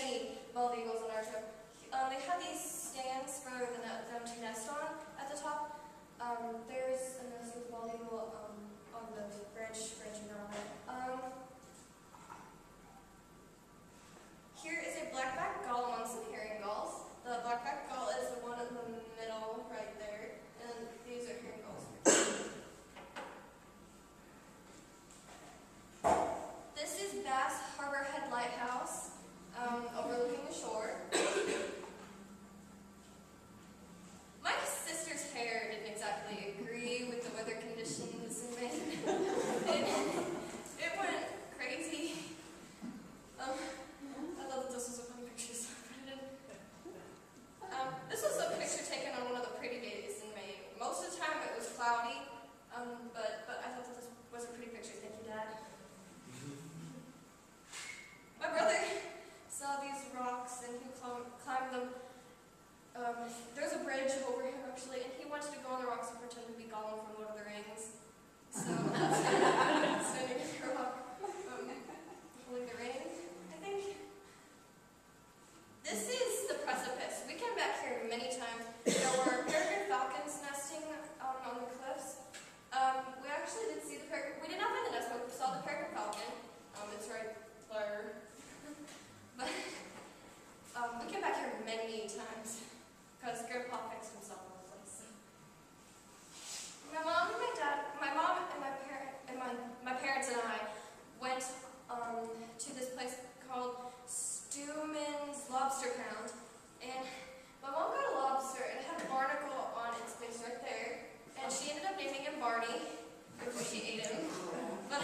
many bald eagles on our trip. They had these stands for them to nest on at the top. There's a nest with a bald eagle on the branching around it. Here is a blackback gull among some herring gulls. The blackback gull is the one in the middle right there, and these are herring gulls. This is Bass Harbor Head Lighthouse, overlooking the shore. My sister's hair didn't exactly agree with the weather conditions in Maine. It went crazy. I love that this was a funny picture, so I put it in. This was a picture taken on one of the pretty days in Maine. Most of the time it was cloudy, but I thought that this was a pretty picture. Thank you, Dad. My brother saw these rocks and he climbed them. There's a bridge over here actually, and he wanted to go on the rocks and pretend to be Gollum from Lord of the Rings. So that's standing in the rock, holding the ring, I think. This is the precipice. We came back here many times. There were peregrine falcons nesting on the cliffs. We actually did see the peregrine. We did not find the nest, but we saw the peregrine falcon. It's right there. But we came back here many times because Grandpa fixed himself in the place. My mom and my parents and I went to this place called Stewman's Lobster Pound, and my mom got a lobster and it had a barnacle on its face right there, and she ended up naming him Barney before she ate him. But